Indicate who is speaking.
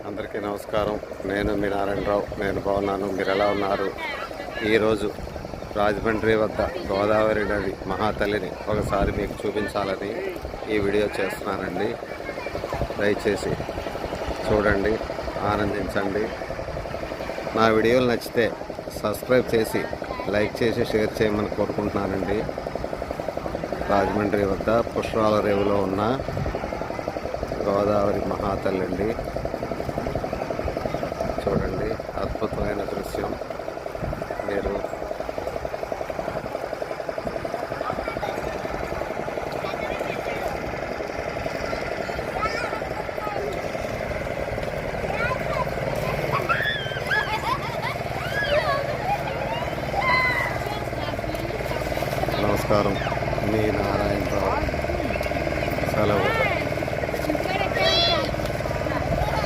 Speaker 1: అందరికీ నమస్కారం. నేను మీ నారాయణరావు. నేను బాగున్నాను. మీరు ఎలా ఉన్నారు? ఈరోజు రాజమండ్రి వద్ద గోదావరి నది మహాతల్లిని ఒకసారి మీకు చూపించాలని ఈ వీడియో చేస్తున్నానండి. దయచేసి చూడండి, ఆనందించండి. నా వీడియోలు నచ్చితే సబ్స్క్రైబ్ చేసి లైక్ చేసి షేర్ చేయమని కోరుకుంటున్నానండి. రాజమండ్రి వద్ద పుష్పాల రేవులో ఉన్న గోదావరి మహాతల్లి అండి. చూడండి, అద్భుతమైన దృశ్యం. మీరు నమస్కారం.